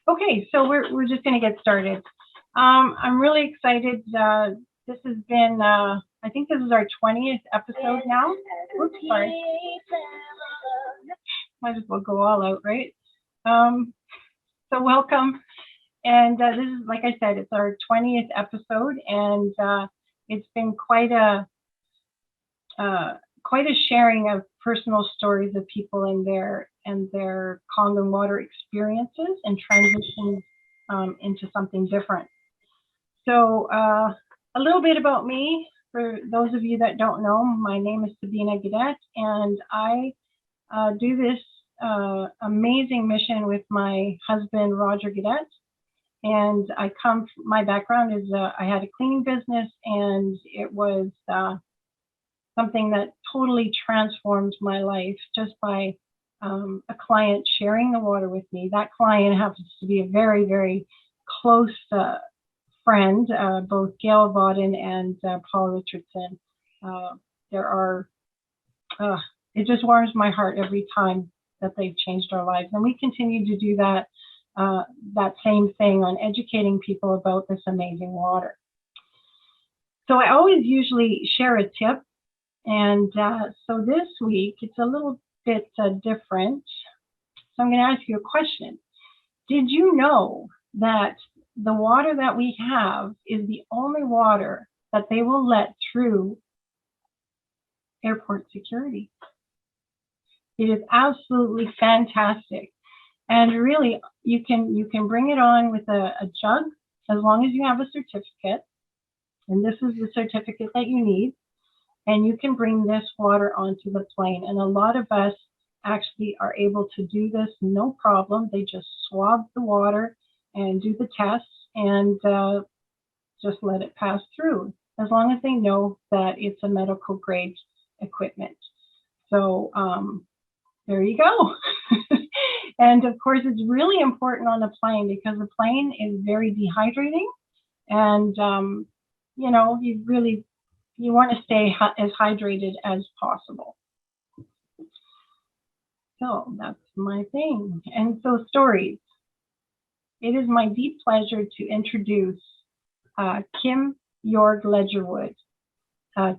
Okay, so we're just going to get started. I'm really excited. This has been, I think this is our 20th episode now. Oops, sorry. Might as well go all out, right? So welcome. And this is, like I said, it's our 20th episode, and it's been quite a sharing of personal stories of people and their Kangen water experiences and transitions into something different. So a little bit about me, for those of you that don't know, my name is Sabina Gadet, and I do this amazing mission with my husband, Roger Gadet. And my background is I had a cleaning business, and it was something that totally transformed my life just by a client sharing the water with me. That client happens to be a very, very close friend, both Gail Vauden and Paul Richardson. It just warms my heart every time that they've changed our lives. And we continue to do that same thing on educating people about this amazing water. So I always usually share a tip. And so this week, it's a little bit different. So I'm going to ask you a question. Did you know that the water that we have is the only water that they will let through airport security? It is absolutely fantastic. And really, you can bring it on with a jug as long as you have a certificate. And this is the certificate that you need. And you can bring this water onto the plane. And a lot of us actually are able to do this no problem. They just swab the water and do the tests and just let it pass through, as long as they know that it's a medical grade equipment. So there you go. And of course, it's really important on the plane because the plane is very dehydrating. And, you want to stay as hydrated as possible. So that's my thing. And so stories. It is my deep pleasure to introduce Kim Yorg Ledgerwood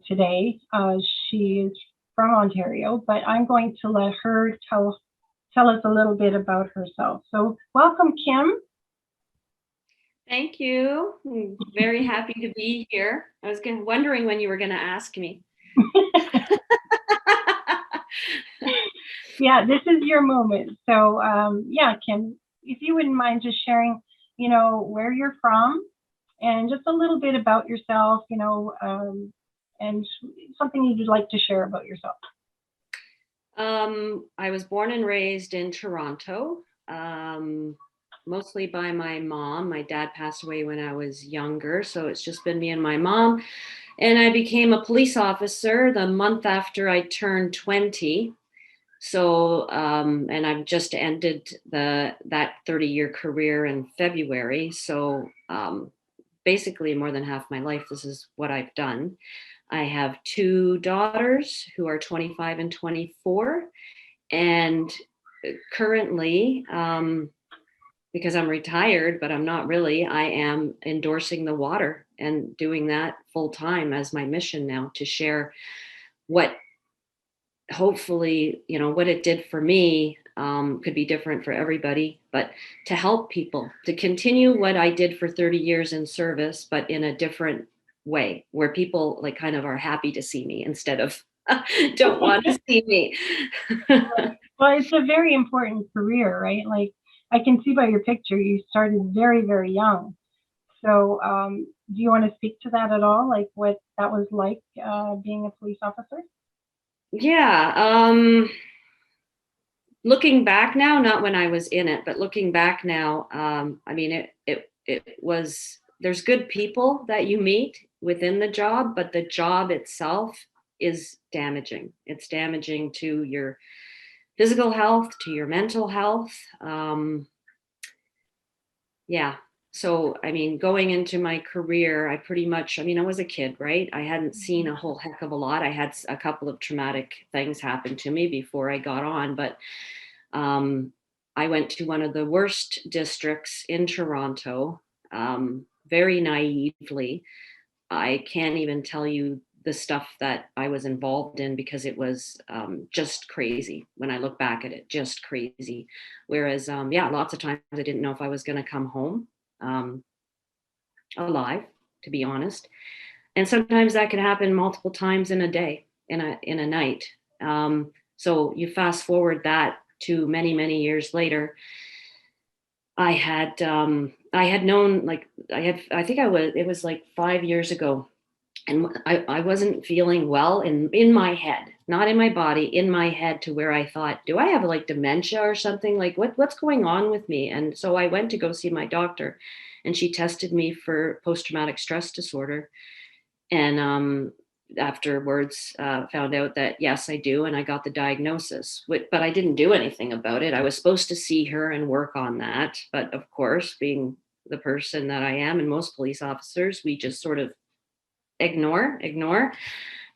today. She is from Ontario, but I'm going to let her tell us a little bit about herself. So welcome, Kim. Thank you. I'm very happy to be here. I was wondering when you were going to ask me. Yeah, this is your moment. So Kim, if you wouldn't mind just sharing, where you're from and just a little bit about yourself, and something you'd like to share about yourself. I was born and raised in Toronto. Mostly by my mom. My dad passed away when I was younger, so it's just been me and my mom. And I became a police officer the month after I turned 20. So, and I've just ended that 30-year career in February. So basically more than half my life, this is what I've done. I have two daughters who are 25 and 24. And currently, because I'm retired, but I'm not really, I am endorsing the water and doing that full time as my mission now, to share what hopefully, what it did for me could be different for everybody, but to help people to continue what I did for 30 years in service, but in a different way, where people like kind of are happy to see me instead of don't want to see me. Well, it's a very important career, right? Like, I can see by your picture, you started very, very young. So do you want to speak to that at all? Like what that was like being a police officer? Yeah. Looking back now, not when I was in it, but looking back now, I mean, it was, there's good people that you meet within the job, but the job itself is damaging. It's damaging to your physical health, to your mental health. Yeah. So, I mean, going into my career, I was a kid, right? I hadn't seen a whole heck of a lot. I had a couple of traumatic things happen to me before I got on, but I went to one of the worst districts in Toronto, very naively. I can't even tell you the stuff that I was involved in because it was just crazy. When I look back at it, just crazy. Whereas, yeah, lots of times I didn't know if I was going to come home um, alive, to be honest. And sometimes that can happen multiple times in a day, in a night. So you fast forward that to many, many years later. I had known, like, I think it was like 5 years ago, and I wasn't feeling well in my head, not in my body, in my head, to where I thought, do I have like dementia or something? Like, what's going on with me? And so I went to go see my doctor, and she tested me for post-traumatic stress disorder. And afterwards found out that yes, I do, and I got the diagnosis, but I didn't do anything about it. I was supposed to see her and work on that, but of course, being the person that I am, and most police officers, we just sort of ignore.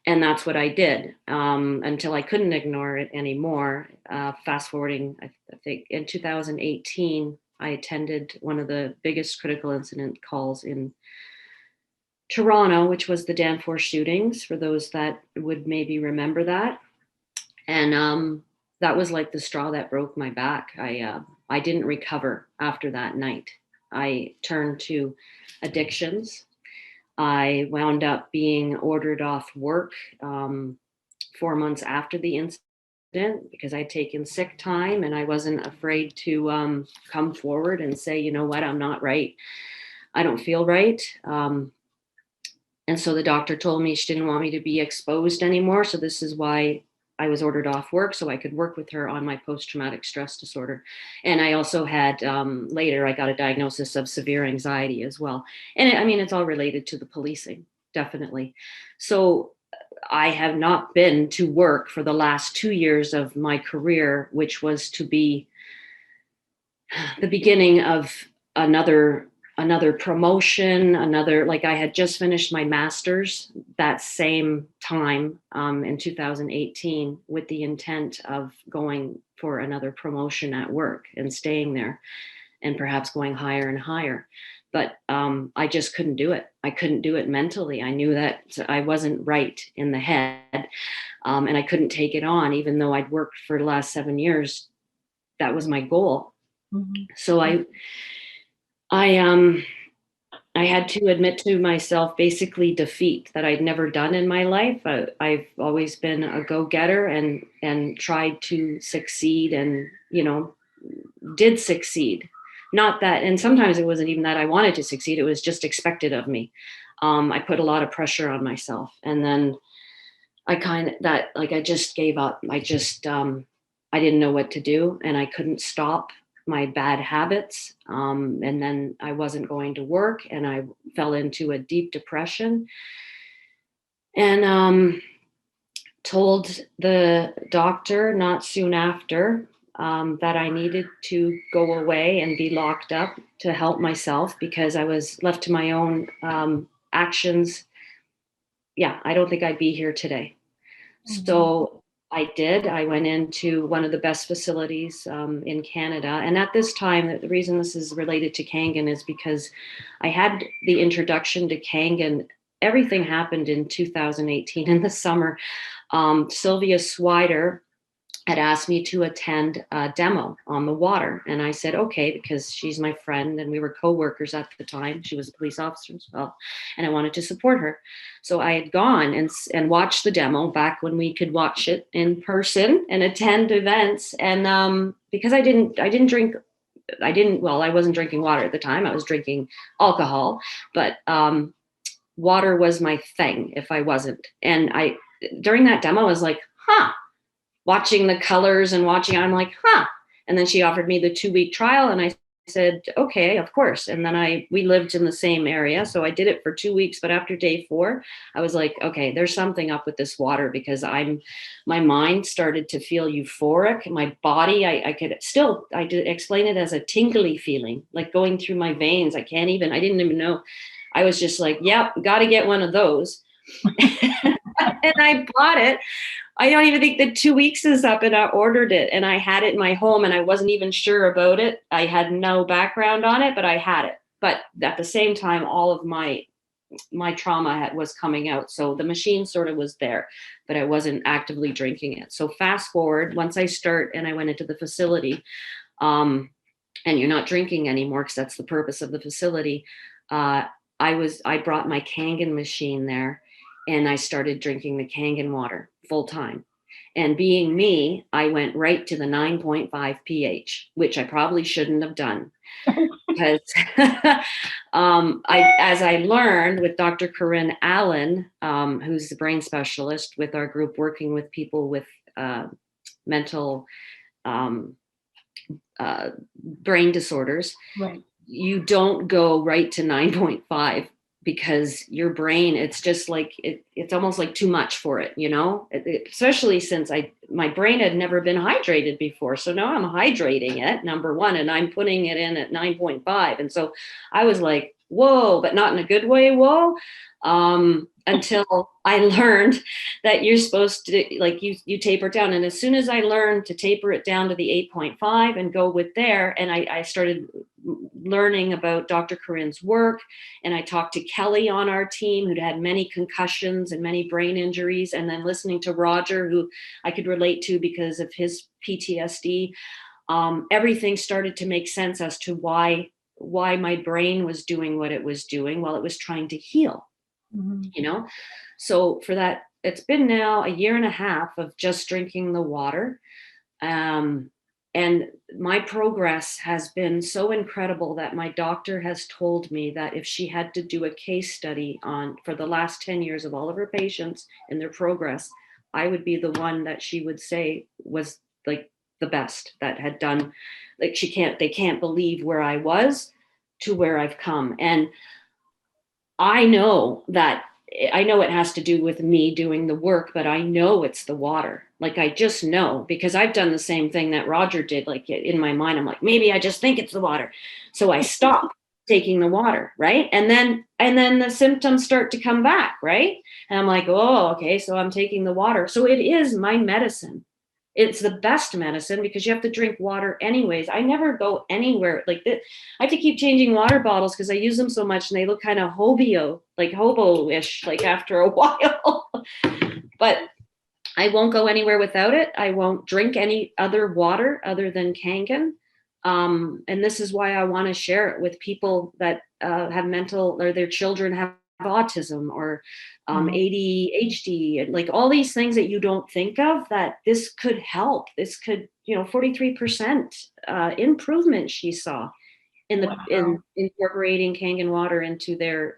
And that's what I did until I couldn't ignore it anymore. Fast forwarding, I think in 2018, I attended one of the biggest critical incident calls in Toronto, which was the Danforth shootings, for those that would maybe remember that. And that was like the straw that broke my back. I didn't recover after that night. I turned to addictions. I wound up being ordered off work 4 months after the incident because I'd taken sick time, and I wasn't afraid to come forward and say, you know what, I'm not right. I don't feel right. And so the doctor told me she didn't want me to be exposed anymore. So this is why I was ordered off work, so I could work with her on my post-traumatic stress disorder. And I also had, later, I got a diagnosis of severe anxiety as well. And I mean, it's all related to the policing, definitely. So I have not been to work for the last 2 years of my career, which was to be the beginning of another promotion, like, I had just finished my master's that same time in 2018 with the intent of going for another promotion at work and staying there and perhaps going higher and higher. But I just couldn't do it. I couldn't do it mentally. I knew that I wasn't right in the head, and I couldn't take it on, even though I'd worked for the last 7 years. That was my goal. Mm-hmm. So I had to admit to myself basically defeat that I'd never done in my life. I've always been a go-getter and tried to succeed, and did succeed. Not that, and sometimes it wasn't even that I wanted to succeed, it was just expected of me. I put a lot of pressure on myself, and then I just gave up. I didn't know what to do, and I couldn't stop my bad habits. And then I wasn't going to work, and I fell into a deep depression, and told the doctor not soon after that I needed to go away and be locked up to help myself, because I was left to my own actions. Yeah, I don't think I'd be here today. Mm-hmm. So I did. I went into one of the best facilities in Canada. And at this time, the reason this is related to Kangen is because I had the introduction to Kangen. Everything happened in 2018 in the summer. Sylvia Swider had asked me to attend a demo on the water. And I said, okay, because she's my friend and we were co-workers at the time. She was a police officer as well, and I wanted to support her. So I had gone and watched the demo back when we could watch it in person and attend events. And because I wasn't drinking water at the time. I was drinking alcohol, but water was my thing if I wasn't. And during that demo, I was like, watching the colors and I'm like, and then she offered me the 2-week trial, and I said, okay, of course. And then we lived in the same area, so I did it for 2 weeks. But after day 4, I was like, okay, there's something up with this water, because my mind started to feel euphoric. My body, I did explain it as a tingly feeling, like going through my veins. I didn't even know. I was just like, yep, got to get one of those. And I bought it. I don't even think that 2 weeks is up, and I ordered it, and I had it in my home, and I wasn't even sure about it. I had no background on it, but I had it. But at the same time, all of my trauma was coming out. So the machine sort of was there, but I wasn't actively drinking it. So fast forward, once I start and I went into the facility, and you're not drinking anymore because that's the purpose of the facility. I brought my Kangen machine there, and I started drinking the Kangen water full time. And being me, I went right to the 9.5 pH, which I probably shouldn't have done. Because as I learned with Dr. Corinne Allen, who's the brain specialist with our group working with people with mental brain disorders, Right. you don't go right to 9.5 because your brain, it's just like it's almost like too much for it, especially since my brain had never been hydrated before. So now I'm hydrating it, number one, and I'm putting it in at 9.5. And so I was like, whoa, but not in a good way, whoa. Until I learned that you're supposed to, like, you taper down. And as soon as I learned to taper it down to the 8.5 and go with there, and I started learning about Dr. Corinne's work, and I talked to Kelly on our team, who'd had many concussions and many brain injuries, and then listening to Roger, who I could relate to because of his PTSD. Everything started to make sense as to why my brain was doing what it was doing while it was trying to heal. Mm-hmm. So for that, it's been now a year and a half of just drinking the water. And my progress has been so incredible that my doctor has told me that if she had to do a case study for the last 10 years of all of her patients and their progress, I would be the one that she would say was like the best that had done. Like they can't believe where I was to where I've come. And I know it has to do with me doing the work, but I know it's the water. Like, I just know, because I've done the same thing that Roger did. Like, in my mind, I'm like, maybe I just think it's the water. So I stop taking the water, right? And then the symptoms start to come back, right? And I'm like, oh, okay, so I'm taking the water. So it is my medicine. It's the best medicine because you have to drink water anyways. I never go anywhere like this. I have to keep changing water bottles because I use them so much and they look kind of hobo-ish, like after a while. But I won't go anywhere without it. I won't drink any other water other than Kangen. And this is why I want to share it with people that have mental, or their children have autism or ADHD, and like all these things that you don't think of, that this could help. This could, 43% improvement she saw in incorporating Kangen water into their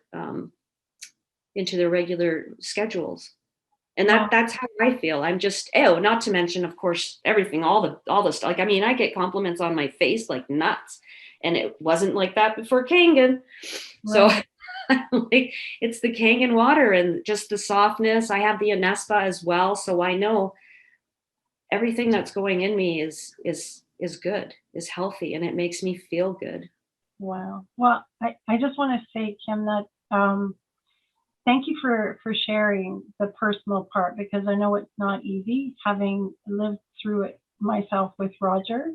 regular schedules. And that's how I feel. I'm just, not to mention, of course, everything, all the stuff. Like, I mean, I get compliments on my face like nuts, and it wasn't like that before Kangen. Right. So like, it's the Kangen water and just the softness. I have the Anespa as well, so I know everything that's going in me is good, is healthy, and it makes me feel good. Wow. Well, I just want to say, Kim, that thank you for sharing the personal part, because I know it's not easy, having lived through it myself with Roger.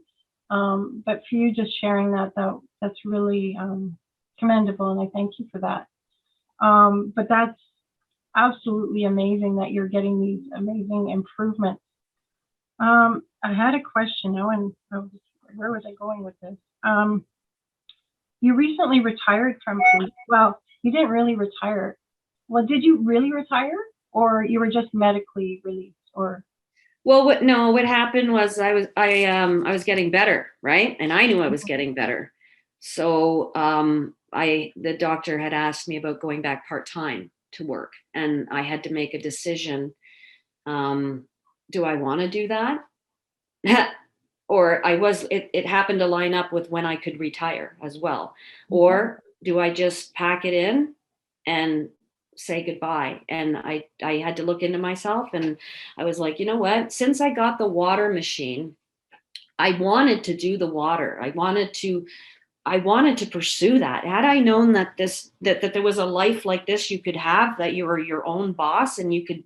But for you just sharing that's really commendable, and I thank you for that. But that's absolutely amazing that you're getting these amazing improvements. I had a question now, and where was I going with this? You recently retired from police. Well, you didn't really retire. Well, did you really retire, or you were just medically released, or? Well, what happened was I was getting better, right? And I knew I was getting better. So the doctor had asked me about going back part-time to work, and I had to make a decision. Do I want to do that? Or it happened to line up with when I could retire as well. Or do I just pack it in and say goodbye? And I had to look into myself, and I was like, you know what? Since I got the water machine, I wanted to do the water. I wanted to pursue that. Had I known that that there was a life like this you could have, that you were your own boss and you could,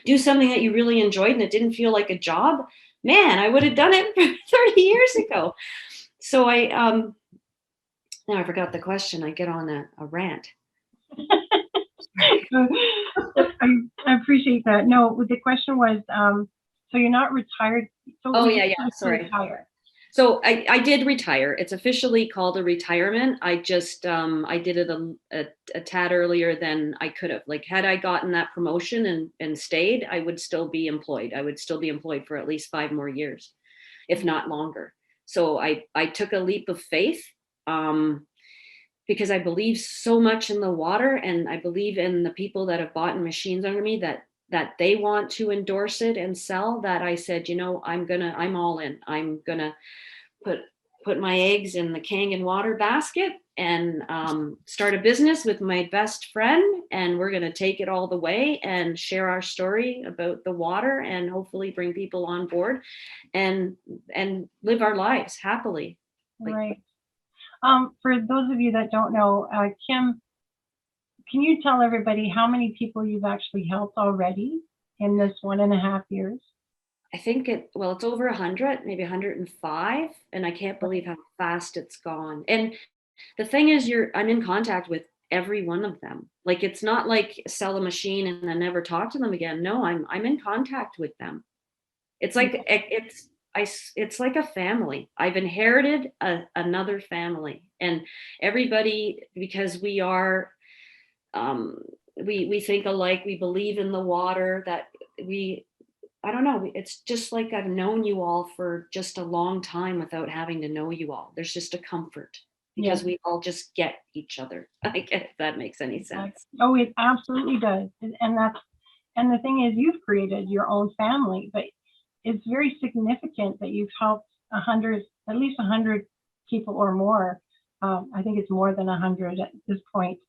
do something that you really enjoyed and it didn't feel like a job, man, I would have done it 30 years ago. So now I forgot the question. I get on a rant. I appreciate that. No, the question was, so you're not retired. So Oh, you yeah, have to sorry. retire. So I did retire. It's officially called a retirement. I just I did it a tad earlier than I could have. Like, had I gotten that promotion and stayed, I would still be employed. I would still be employed for at least 5 more years, if not longer. So I took a leap of faith, because I believe so much in the water, and I believe in the people that have bought machines under me that they want to endorse it and sell, that I said, I'm all in. I'm gonna put my eggs in the Kangen water basket and start a business with my best friend, and we're going to take it all the way and share our story about the water and hopefully bring people on board and live our lives happily. Right. For those of you that don't know, Kim, can you tell everybody how many people you've actually helped already in this 1.5 years? I think it's over 100, maybe 105, and I can't believe how fast it's gone. And the thing is, I'm in contact with every one of them. Like, it's not like sell a machine and then never talk to them again. No, I'm in contact with them. It's like it's like a family. I've inherited another family, and everybody, because we are we think alike, we believe in the water, that I don't know. It's just like I've known you all for just a long time without having to know you all. There's just a comfort because we all just get each other. I get if that makes any sense. Oh, it absolutely does. And the thing is, you've created your own family, but it's very significant that you've helped at least 100 people or more. I think it's more than 100 at this point.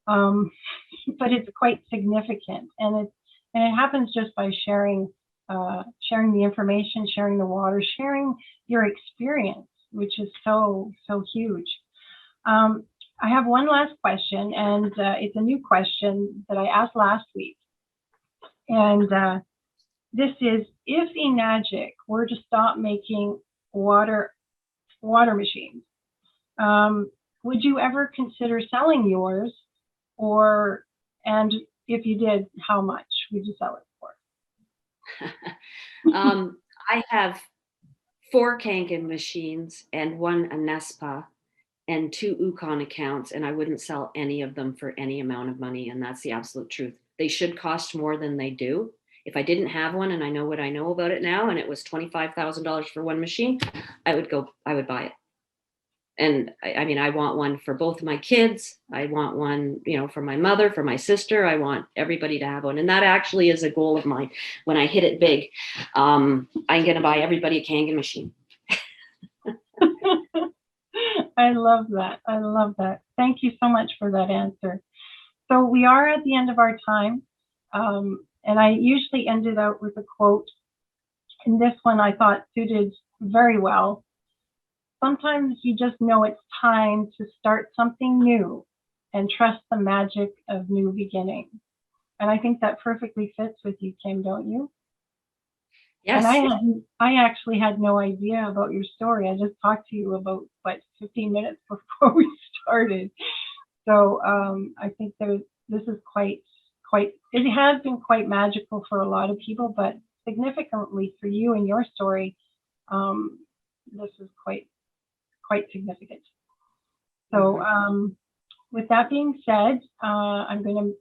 But it's quite significant, and it happens just by sharing the information, sharing the water, sharing your experience, which is so huge. I have one last question, and it's a new question that I asked last week, and this is: if Enagic were to stop making water machines, would you ever consider selling yours? And if you did, how much would you sell it for? I have 4 Kangen machines and 1 Anespa and 2 Ukon accounts, and I wouldn't sell any of them for any amount of money. And that's the absolute truth. They should cost more than they do. If I didn't have one, and I know what I know about it now, and it was $25,000 for 1 machine, I would buy it. And I mean, I want one for both of my kids. I want one, for my mother, for my sister. I want everybody to have one. And that actually is a goal of mine. When I hit it big, I'm going to buy everybody a Kangen machine. I love that. I love that. Thank you so much for that answer. So we are at the end of our time. And I usually end it out with a quote. And this one I thought suited very well. Sometimes you just know it's time to start something new and trust the magic of new beginnings. And I think that perfectly fits with you, Kim, don't you? Yes. And I actually had no idea about your story. I just talked to you about 15 minutes before we started. So I think this is quite. It has been quite magical for a lot of people, but significantly for you and your story, this is quite significant. So with that being said, I'm going to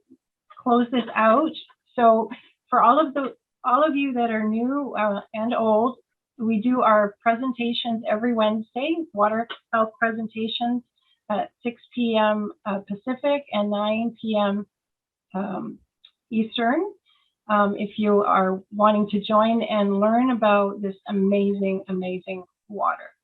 close this out. So for all of you that are new and old, we do our presentations every Wednesday, water health presentations at 6 p.m. Pacific and 9 p.m. Eastern. If you are wanting to join and learn about this amazing water.